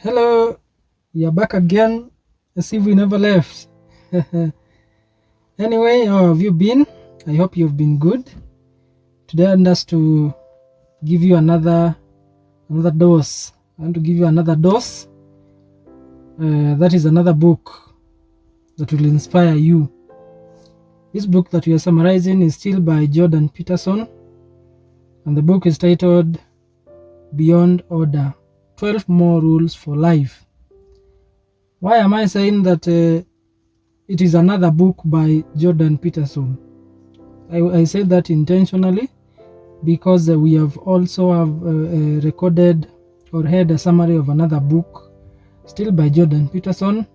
Hello, we are back again as if we never left. Anyway, how have you been? I hope you've been good. Today I want us to give you another dose. I want to give you another dose. That is another book that will inspire you. This book that we are summarizing is still by Jordan Peterson, and the book is titled Beyond Order: 12 More Rules for Life. Why am I saying that it is another book by Jordan Peterson? I say that intentionally because we have also recorded or heard a summary of another book still by Jordan Peterson,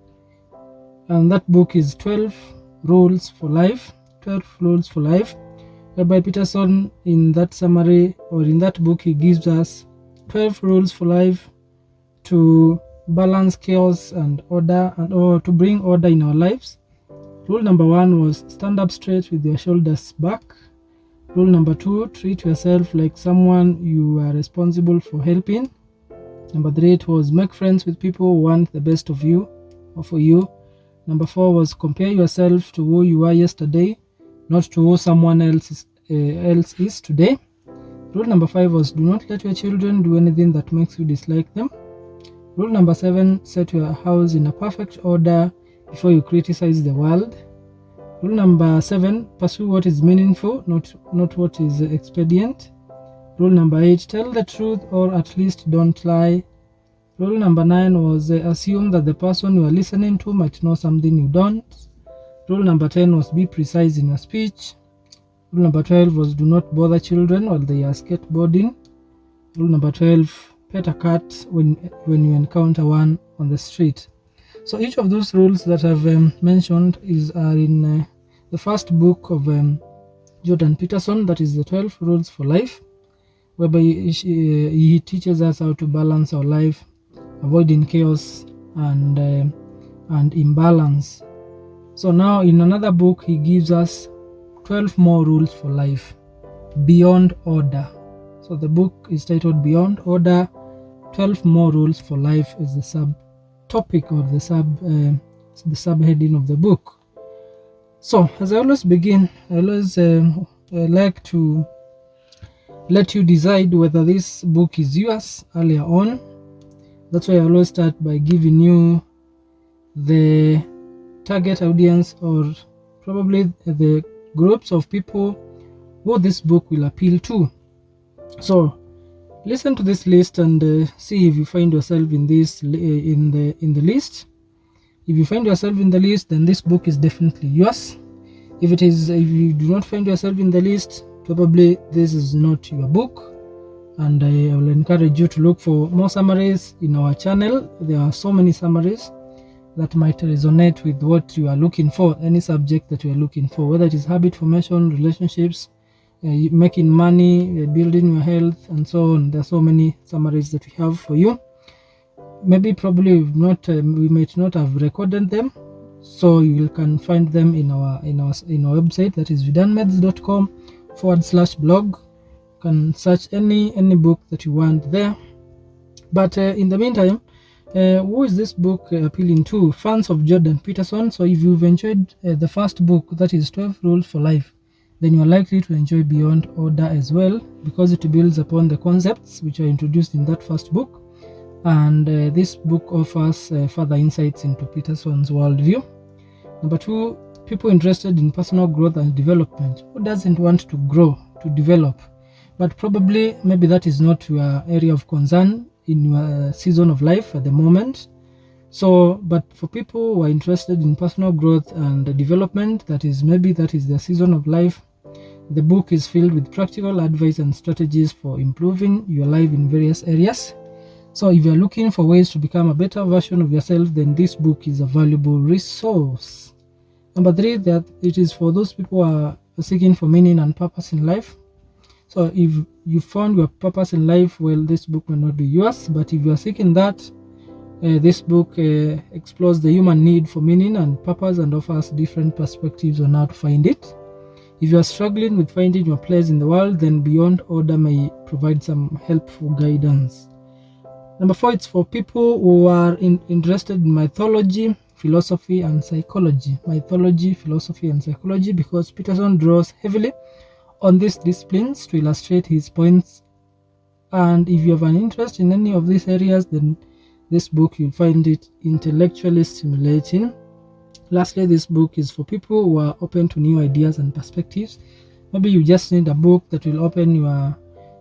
and that book is 12 Rules for Life. 12 Rules for Life, whereby Peterson, in that summary or in that book, he gives us 12 rules for life to balance chaos and order, or to bring order in our lives. Rule number 1 was stand up straight with your shoulders back. Rule number 2, treat yourself like someone you are responsible for helping. Number 3, it was make friends with people who want the best of you or for you. Number 4 was compare yourself to who you were yesterday, not to who someone else is today. Rule number 5 was do not let your children do anything that makes you dislike them. Rule number 7, set your house in a perfect order before you criticize the world. Rule number 7, pursue what is meaningful, not what is expedient. Rule number 8, tell the truth or at least don't lie. Rule number 9 was assume that the person you are listening to might know something you don't. Rule number 10 was be precise in your speech. Rule number 12 was do not bother children while they are skateboarding. Rule number 12, pet a cat when you encounter one on the street. So each of those rules that I've mentioned are in the first book of Jordan Peterson, that is the 12 Rules for Life, whereby he teaches us how to balance our life, avoiding chaos and imbalance. So now in another book he gives us 12 more rules for life, Beyond Order. So the book is titled Beyond Order: 12 More Rules for Life is the subtopic or the subheading of the book. So as I always begin, I always like to let you decide whether this book is yours earlier on. That's why I always start by giving you the target audience, or probably the groups of people who this book will appeal to. So listen to this list and see if you find yourself in this in the list. If you find yourself in the list, then this book is definitely yours. If you do not find yourself in the list, probably this is not your book. And I will encourage you to look for more summaries in our channel. There are so many summaries that might resonate with what you are looking for, any subject that you are looking for, whether it is habit formation, relationships, making money, building your health, and so on. There are so many summaries that we have for you. Maybe probably we might not have recorded them, so you can find them in our website, that is vidanmeds.com/blog. You can search any book that you want there. But in the meantime, who is this book appealing to? Fans of Jordan Peterson. So if you've enjoyed the first book, that is 12 Rules for Life, then you are likely to enjoy Beyond Order as well, because it builds upon the concepts which are introduced in that first book. And this book offers further insights into Peterson's worldview. Number 2, people interested in personal growth and development. Who doesn't want to grow, to develop? But probably maybe that is not your area of concern in your season of life at the moment. So, but for people who are interested in personal growth and development, that is their season of life, the book is filled with practical advice and strategies for improving your life in various areas. So if you're looking for ways to become a better version of yourself, then this book is a valuable resource. Number 3, that it is for those people who are seeking for meaning and purpose in life. So if you found your purpose in life, well, this book may not be yours. But if you are seeking that, this book explores the human need for meaning and purpose and offers different perspectives on how to find it. If you are struggling with finding your place in the world, then Beyond Order may provide some helpful guidance. Number 4, it's for people who are interested in mythology, philosophy, and psychology. Mythology, philosophy, and psychology, because Peterson draws heavily on these disciplines to illustrate his points. And if you have an interest in any of these areas, then this book, you'll find it intellectually stimulating. Lastly, this book is for people who are open to new ideas and perspectives. Maybe you just need a book that will open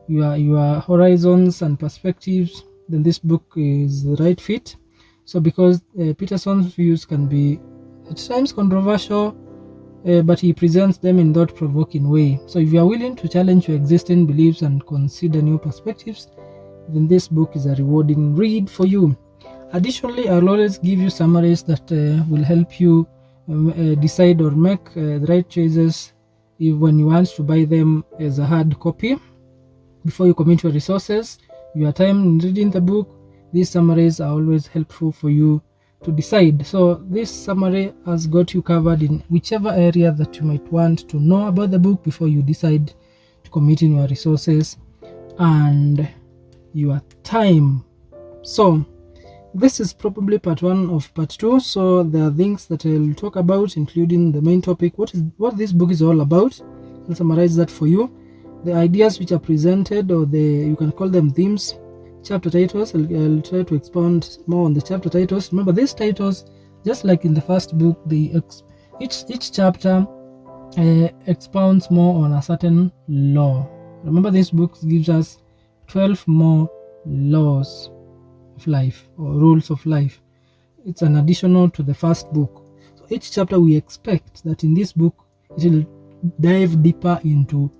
your horizons and perspectives, then this book is the right fit. So because Peterson's views can be at times controversial, but he presents them in thought-provoking way. So if you are willing to challenge your existing beliefs and consider new perspectives, then this book is a rewarding read for you. Additionally, I'll always give you summaries that will help you decide or make the right choices when you want to buy them as a hard copy. Before you commit your resources, your time in reading the book, these summaries are always helpful for you to decide. So this summary has got you covered in whichever area that you might want to know about the book before you decide to commit in your resources and your time. So this is probably part 1 of part 2. So there are things that I'll talk about, including the main topic, what this book is all about. I'll summarize that for you. The ideas which are presented, or you can call them themes, chapter titles. I'll try to expound more on the chapter titles. Remember, these titles, just like in the first book, each chapter expounds more on a certain law. Remember, this book gives us 12 more laws of life, or rules of life. It's an additional to the first book. So each chapter, we expect that in this book it will dive deeper into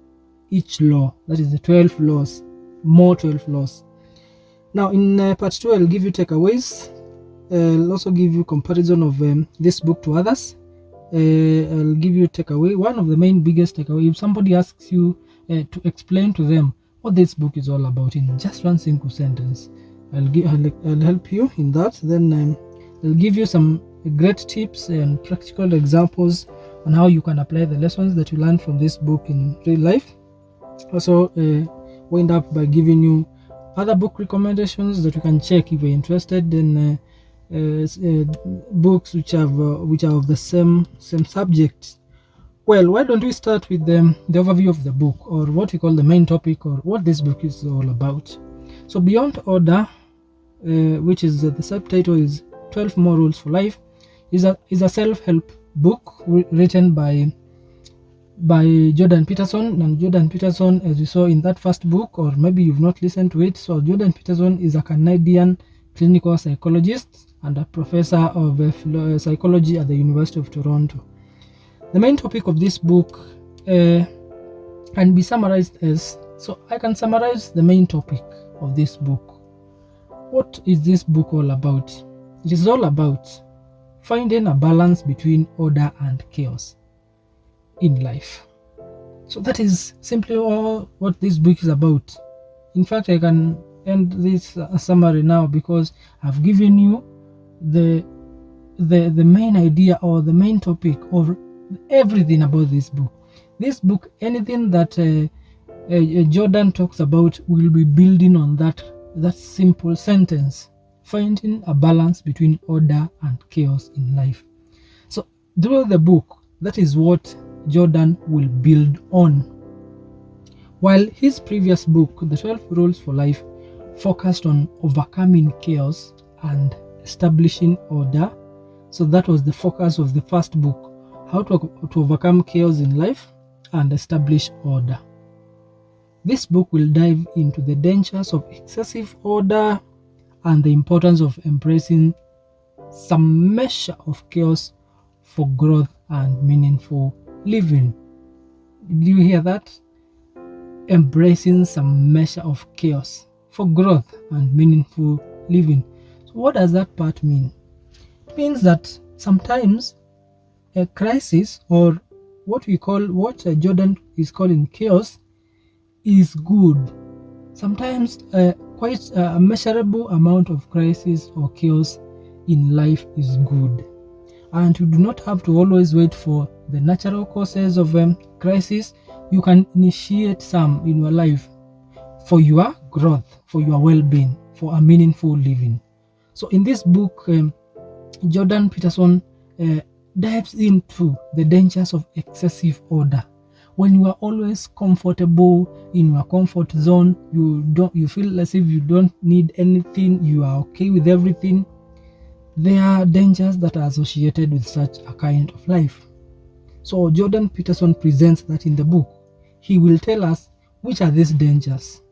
each law. That is the 12 laws, more 12 laws. Now in part 2, I'll give you takeaways. I'll also give you comparison of this book to others. I'll give you takeaway. One of the main biggest takeaway, if somebody asks you to explain to them what this book is all about in just one single sentence, I'll help you in that. Then I'll give you some great tips and practical examples on how you can apply the lessons that you learned from this book in real life. Also wind up by giving you other book recommendations that you can check if you're interested in books which are of the same subject. Well, why don't we start with the overview of the book, or what we call the main topic, or what this book is all about. So Beyond Order, which is the subtitle is 12 More Rules for Life, is a self-help book written by Jordan Peterson. And Jordan Peterson, as you saw in that first book, or maybe you've not listened to it, so Jordan Peterson is a Canadian clinical psychologist and a professor of psychology at the University of Toronto. The main topic of this book can be summarized as, so I can summarize the main topic of this book. What is this book all about? It is all about finding a balance between order and chaos in life. So that is simply all what this book is about. In fact, I can end this summary now, because I've given you the main idea, or the main topic, or everything about this book. This book, anything that Jordan talks about, will be building on that simple sentence: finding a balance between order and chaos in life. So through the book, that is what Jordan will build on. While his previous book, The 12 Rules for Life, focused on overcoming chaos and establishing order. So that was the focus of the first book, how to overcome chaos in life and establish order. This book will dive into the dangers of excessive order and the importance of embracing some measure of chaos for growth and meaningful living. Did you hear that? Embracing some measure of chaos for growth and meaningful living. So what does that part mean? It means that sometimes a crisis, or what Jordan is calling chaos, is good. Sometimes quite a measurable amount of crisis or chaos in life is good, and you do not have to always wait for the natural causes of crisis. You can initiate some in your life for your growth, for your well-being. for a meaningful living. So in this book, Jordan Peterson dives into the dangers of excessive order. When you are always comfortable in your comfort zone, you feel as if you don't need anything, you are okay with everything. There are dangers that are associated with such a kind of life. So Jordan Peterson presents that in the book. He will tell us which are these dangers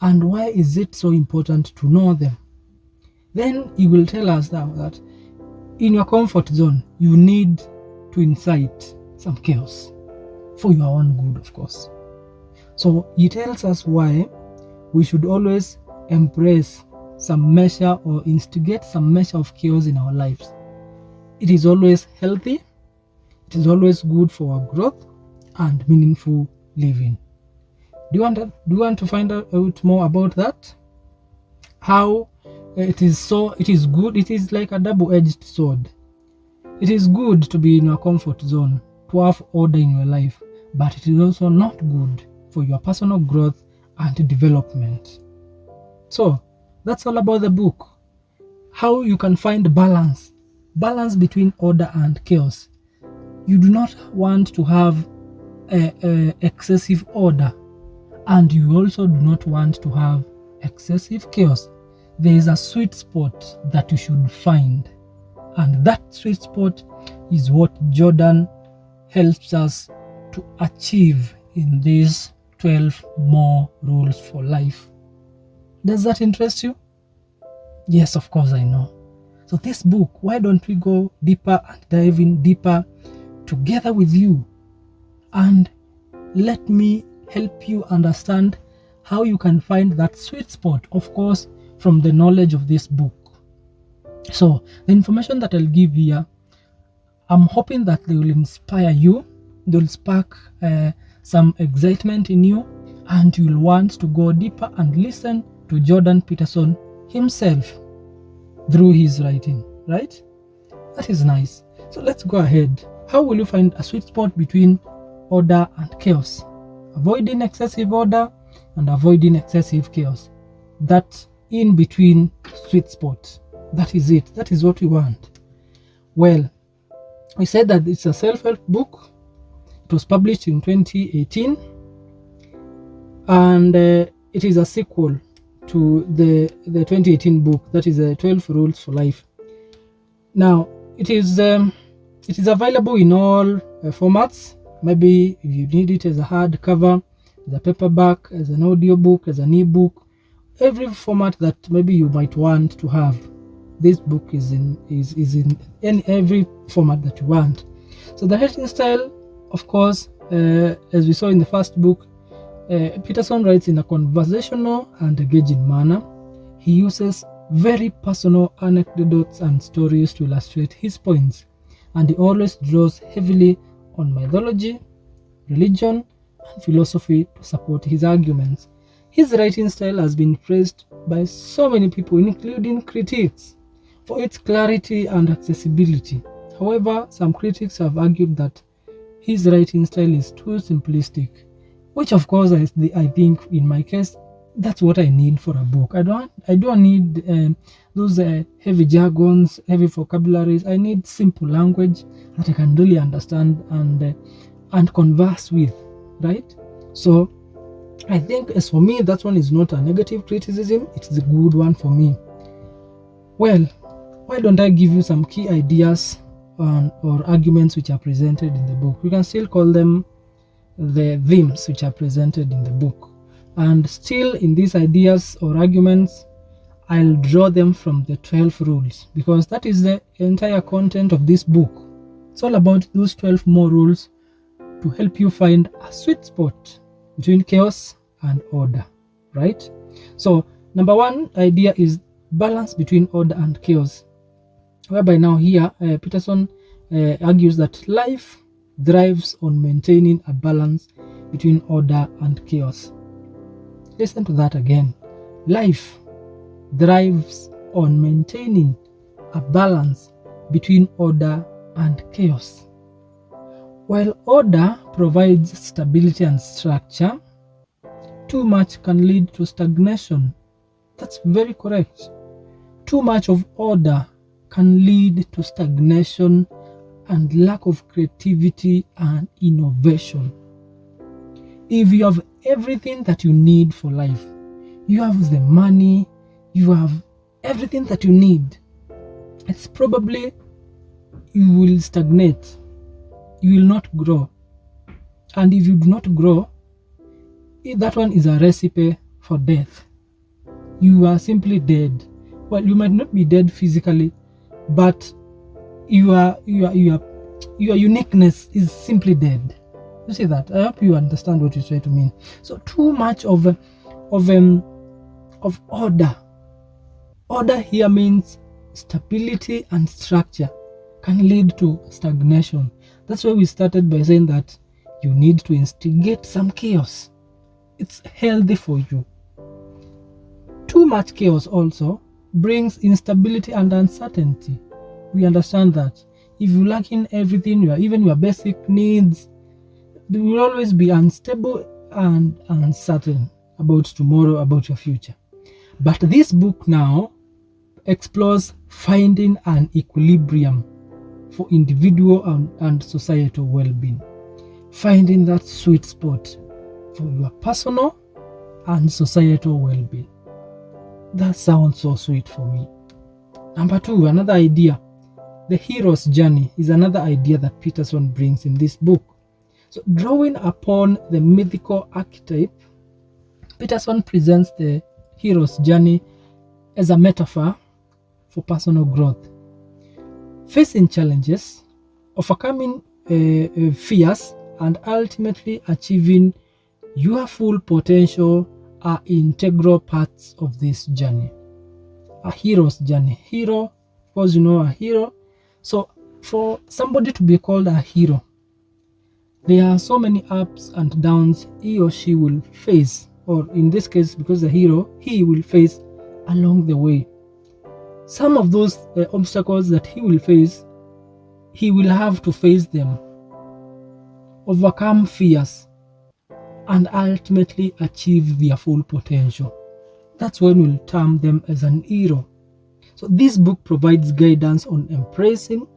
and why is it so important to know them. Then he will tell us that in your comfort zone, you need to incite some chaos for your own good, of course. So he tells us why we should always embrace some measure or instigate some measure of chaos in our lives. It is always healthy, it is always good for our growth and meaningful living. Do you want to find out more about that? How it is good. It is like a double-edged sword. It is good to be in your comfort zone, to have order in your life, but it is also not good for your personal growth and development. So that's all about the book. How you can find balance between order and chaos. You do not want to have excessive order, and you also do not want to have excessive chaos. There is a sweet spot that you should find, and that sweet spot is what Jordan helps us to achieve in these 12 more rules for life. Does that interest you? Yes, of course I know. So this book, why don't we go deeper and dive in deeper together with you, and let me help you understand how you can find that sweet spot, of course, from the knowledge of this book. So the information that I'll give here, I'm hoping that they will inspire you, they'll spark some excitement in you, and you'll want to go deeper and listen to Jordan Peterson himself through his writing, right? That is nice. So let's go ahead. How will you find a sweet spot between order and chaos? Avoiding excessive order and avoiding excessive chaos. That in between sweet spot. That is it. That is what we want. Well, we said that it's a self-help book. It was published in 2018, and it is a sequel to the 2018 book, that is 12 Rules for Life. Now it is available in all formats. Maybe if you need it as a hardcover, as a paperback, as an audiobook, as an ebook, every format that maybe you might want to have, this book is in every format that you want. So the writing style, of course, as we saw in the first book, Peterson writes in a conversational and engaging manner. He uses very personal anecdotes and stories to illustrate his points, and he always draws heavily on mythology, religion, and philosophy to support his arguments. His writing style has been praised by so many people, including critics, for its clarity and accessibility. However, some critics have argued that his writing style is too simplistic, which of course I think in my case that's what I need for a book. I don't need those heavy jargons, heavy vocabularies. I need simple language that I can really understand and converse with, right? So I think as for me, that one is not a negative criticism, it's a good one for me. Well, why don't I give you some key ideas or arguments which are presented in the book? You can still call them the themes which are presented in the book, and still in these ideas or arguments I'll draw them from the 12 rules, because that is the entire content of this book. It's all about those 12 more rules to help you find a sweet spot between chaos and order, right? So number one idea is balance between order and chaos, whereby now here Peterson argues that life thrives on maintaining a balance between order and chaos. Listen to that again. Life thrives on maintaining a balance between order and chaos. While order provides stability and structure, too much can lead to stagnation That's very correct. Too much of order can lead to stagnation and lack of creativity and innovation. If you have everything that you need for life, you have the money, you have everything that you need, it's probably you will stagnate. You will not grow. And if you do not grow, that one is a recipe for death. You are simply dead. Well, you might not be dead physically, but your uniqueness is simply dead. You see that? I hope you understand what you try to mean. So too much of order. Order here means stability and structure can lead to stagnation. That's why we started by saying that you need to instigate some chaos. It's healthy for you. Too much chaos also brings instability and uncertainty. We understand that. If you lack in everything, even your basic needs, you will always be unstable and uncertain about tomorrow, about your future. But this book now explores finding an equilibrium for individual and societal well-being. Finding that sweet spot for your personal and societal well-being. That sounds so sweet for me. Number 2, another idea. The hero's journey is another idea that Peterson brings in this book. So, drawing upon the mythical archetype, Peterson presents the hero's journey as a metaphor for personal growth. Facing challenges, overcoming fears, and ultimately achieving your full potential are integral parts of this journey. A hero's journey. Hero, of course, you know a hero. So for somebody to be called a hero, there are so many ups and downs he or she will face, or in this case, because the hero, he will face along the way. Some of those obstacles that he will face, he will have to face them, overcome fears, and ultimately achieve their full potential. That's when we'll term them as an hero. So this book provides guidance on embracing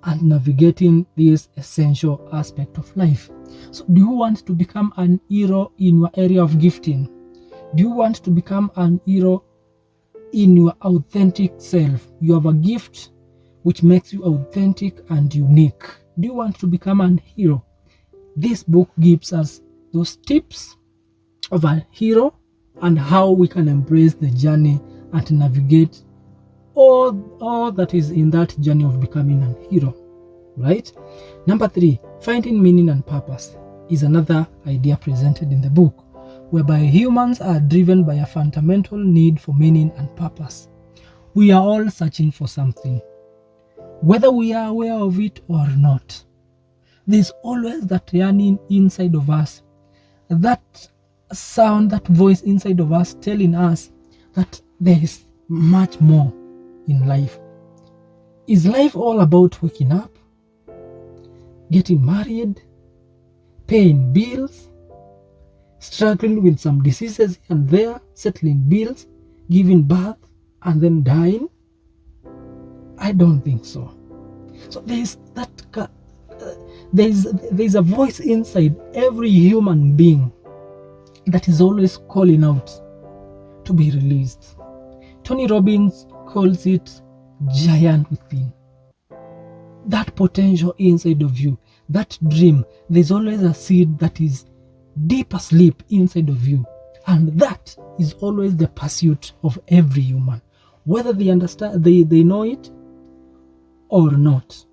and navigating this essential aspect of life. So do you want to become an hero in your area of gifting? Do you want to become an hero in your authentic self? You have a gift which makes you authentic and unique. Do you want to become an hero? This book gives us those tips of a hero and how we can embrace the journey and navigate all that is in that journey of becoming an hero, right? Number 3, finding meaning and purpose is another idea presented in the book, whereby humans are driven by a fundamental need for meaning and purpose. We are all searching for something, whether we are aware of it or not. There's always that yearning inside of us, that sound, that voice inside of us telling us that there is much more in life. Is life all about waking up, getting married, paying bills, struggling with some diseases and there, settling bills, giving birth, and then dying? I don't think so. So there's a voice inside every human being that is always calling out to be released. Tony Robbins calls it giant within. That potential inside of you, that dream, there's always a seed that is deep asleep inside of you. And that is always the pursuit of every human, whether they understand, they know it or not.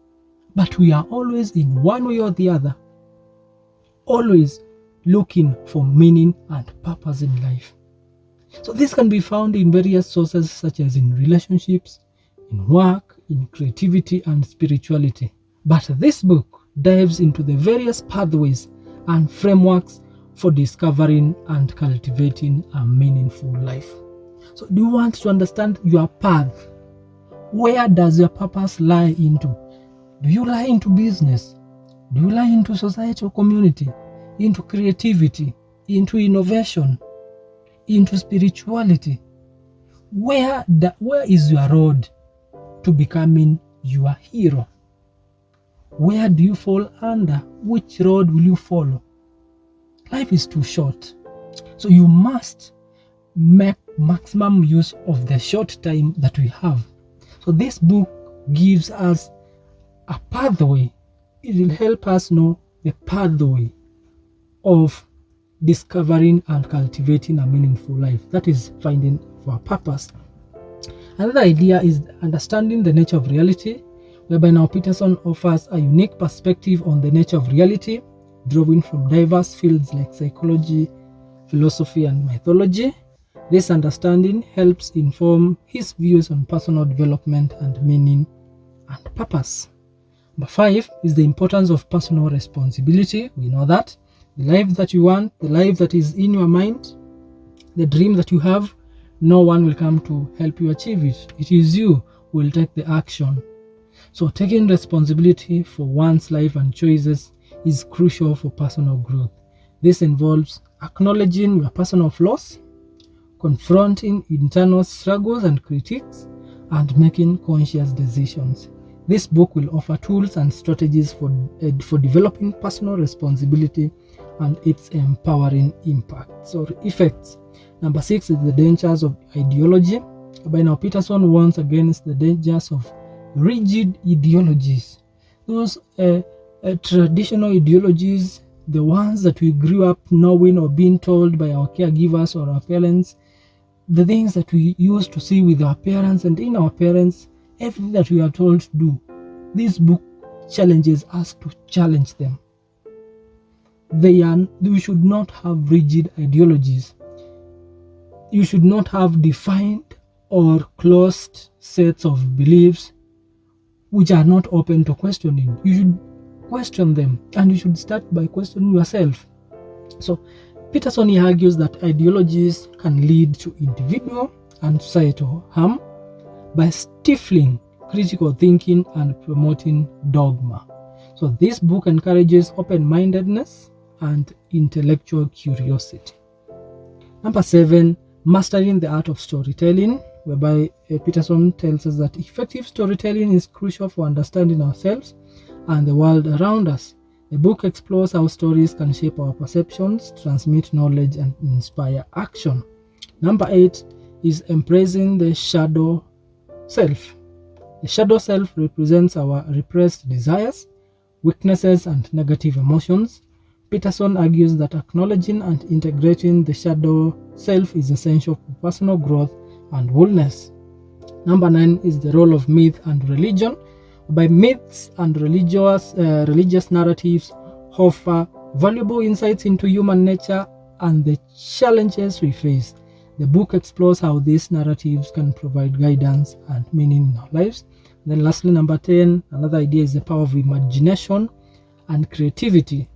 But we are always, in one way or the other, always looking for meaning and purpose in life. So this can be found in various sources, such as in relationships, in work, in creativity and spirituality. But this book dives into the various pathways and frameworks for discovering and cultivating a meaningful life. So do you want to understand your path? Where does your purpose lie into? Do you lie into business? Do you lie into societal community? Into creativity? Into innovation? Into spirituality? where is your road to becoming your hero? Where do you fall under? Which road will you follow? Life is too short, so you must make maximum use of the short time that we have. So this book gives us a pathway. It will help us know the pathway of discovering and cultivating a meaningful life. That is finding our purpose. Another idea is understanding the nature of reality, whereby now Peterson offers a unique perspective on the nature of reality, drawing from diverse fields like psychology, philosophy, and mythology. This understanding helps inform his views on personal development and meaning and purpose. Number 5 is the importance of personal responsibility. We know that the life that you want, the life that is in your mind, the dream that you have, no one will come to help you achieve it. It is you who will take the action. So taking responsibility for one's life and choices is crucial for personal growth. This involves acknowledging your personal flaws, confronting internal struggles and critiques, and making conscious decisions. This book will offer tools and strategies for developing personal responsibility and its empowering impacts or effects. Number 6 is the dangers of ideology. By now, Peterson warns against the dangers of rigid ideologies. Those traditional ideologies, the ones that we grew up knowing or being told by our caregivers or our parents, the things that we used to see with our parents and in our parents, everything that we are told to do. This book challenges us to challenge them. We should not have rigid ideologies. You should not have defined or closed sets of beliefs which are not open to questioning. You should question them, and you should start by questioning yourself. So Peterson argues that ideologies can lead to individual and societal harm by stifling critical thinking and promoting dogma. So this book encourages open-mindedness and intellectual curiosity. Number 7, mastering the art of storytelling, whereby Peterson tells us that effective storytelling is crucial for understanding ourselves and the world around us. The book explores how stories can shape our perceptions, transmit knowledge, and inspire action. Number 8 is embracing the shadow self. The shadow self represents our repressed desires, weaknesses, and negative emotions. Peterson argues that acknowledging and integrating the shadow self is essential for personal growth and wholeness. Number 9 is the role of myth and religion. By myths and religious narratives offer valuable insights into human nature and the challenges we face. The book explores how these narratives can provide guidance and meaning in our lives. And then lastly, number 10, another idea is the power of imagination and creativity,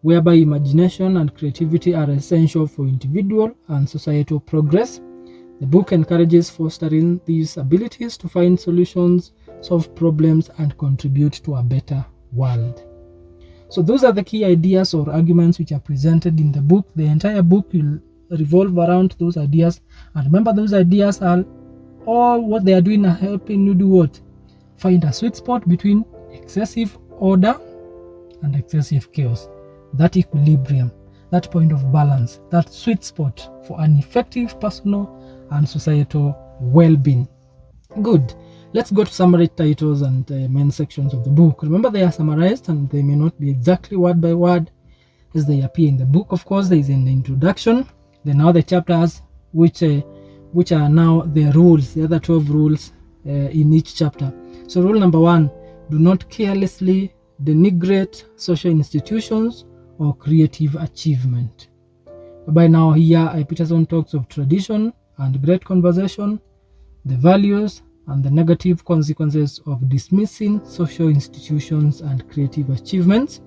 whereby imagination and creativity are essential for individual and societal progress. The book encourages fostering these abilities to find solutions, solve problems, and contribute to a better world. So those are the key ideas or arguments which are presented in the book. The entire book will revolve around those ideas. And remember, those ideas are all what they are doing are helping you do what? Find a sweet spot between excessive order and excessive chaos. That equilibrium, that point of balance, that sweet spot for an effective personal and societal well-being. Good. Let's go to summary titles and main sections of the book. Remember, they are summarized and they may not be exactly word by word as they appear in the book. Of course, there is an introduction. Then now the chapters, which are now the rules, the other 12 rules in each chapter. So rule number 1, do not carelessly denigrate social institutions or creative achievement. By now here, Peterson talks of tradition and great conversation, the values and the negative consequences of dismissing social institutions and creative achievements.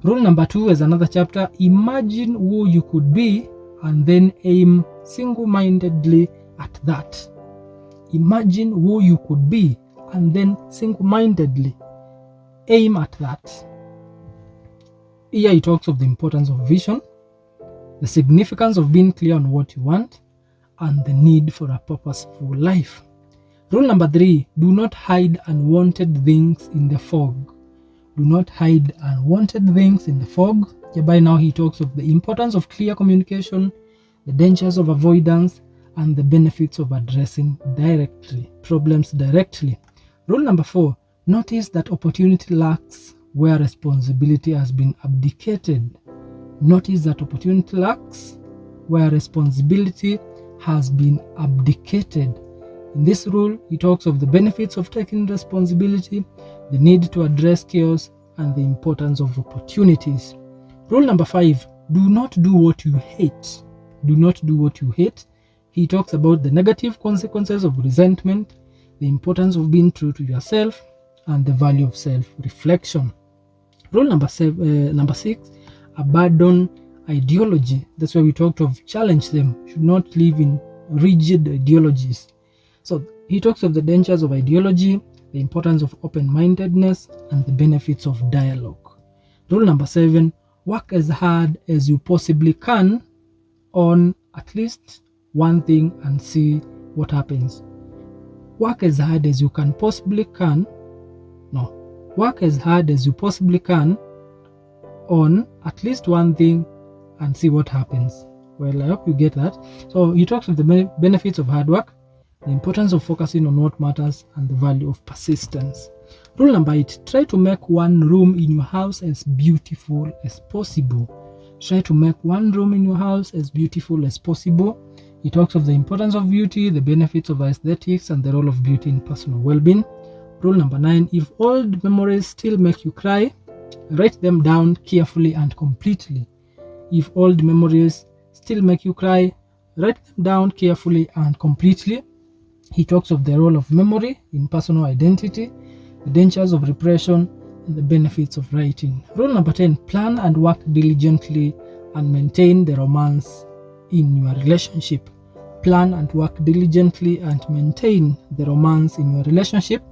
Rule number 2 is another chapter. Imagine who you could be and then aim single-mindedly at that. Imagine who you could be and then single-mindedly aim at that. Here he talks of the importance of vision, the significance of being clear on what you want, and the need for a purposeful life. Rule number 3, do not hide unwanted things in the fog. Do not hide unwanted things in the fog. By now he talks of the importance of clear communication, the dangers of avoidance, and the benefits of addressing problems directly. Rule number 4, notice that opportunity lacks where responsibility has been abdicated. Notice that opportunity lacks where responsibility has been abdicated. In this rule, he talks of the benefits of taking responsibility, the need to address chaos, and the importance of opportunities. Rule number 5, do not do what you hate. Do not do what you hate. He talks about the negative consequences of resentment, the importance of being true to yourself, and the value of self-reflection. Rule number 6, abandon ideology. That's why we talked of challenge them. Should not live in rigid ideologies. So he talks of the dangers of ideology, the importance of open-mindedness, and the benefits of dialogue. Rule number 7, work as hard as you possibly can on at least one thing and see what happens. Work as hard as you possibly can. Work as hard as you possibly can on at least one thing and see what happens. Well, I hope you get that. So he talks of the benefits of hard work, the importance of focusing on what matters, and the value of persistence. Rule number 8, try to make one room in your house as beautiful as possible. Try to make one room in your house as beautiful as possible. He talks of the importance of beauty, the benefits of aesthetics, and the role of beauty in personal well-being. Rule number 9, if old memories still make you cry, write them down carefully and completely. If old memories still make you cry, write them down carefully and completely. He talks of the role of memory in personal identity, the dangers of repression, and the benefits of writing. Rule number 10, plan and work diligently and maintain the romance in your relationship. Plan and work diligently and maintain the romance in your relationship.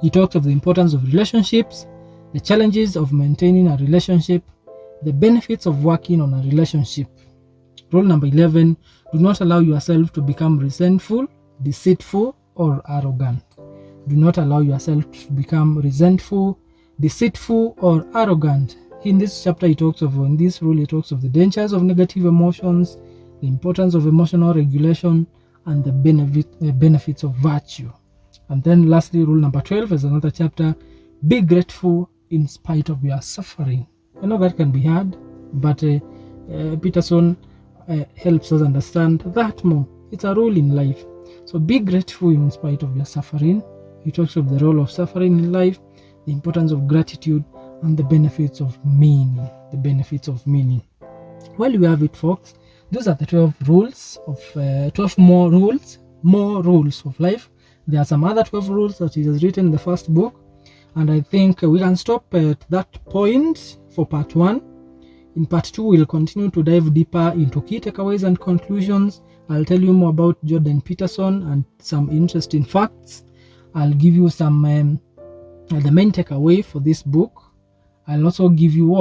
He talks of the importance of relationships, the challenges of maintaining a relationship, the benefits of working on a relationship. Rule number 11, do not allow yourself to become resentful, deceitful, or arrogant. Do not allow yourself to become resentful, deceitful, or arrogant. In this chapter, in this rule, he talks of the dangers of negative emotions, the importance of emotional regulation, and the benefits of virtue. And then lastly, rule number 12 is another chapter, be grateful in spite of your suffering. I know that can be hard, but Peterson helps us understand that more. It's a rule in life. So be grateful in spite of your suffering. He talks of the role of suffering in life, the importance of gratitude, and the benefits of meaning. The benefits of meaning. Well, you have it, folks. Those are the 12 rules of 12 more rules of life. There are some other 12 rules that he has written in the first book, and I think we can stop at that point for part 1. In part 2, we'll continue to dive deeper into key takeaways and conclusions. I'll tell you more about Jordan Peterson and some interesting facts. I'll give you some the main takeaway for this book. I'll also give you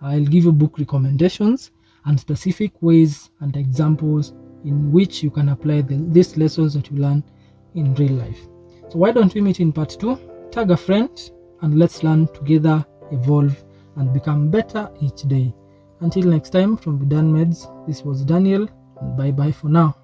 I'll give you book recommendations and specific ways and examples in which you can apply these lessons that you learn in real life. So why don't we meet in part 2? Tag a friend and let's learn together, evolve, and become better each day. Until next time, from Vidan Meds, this was Daniel, and bye bye for now.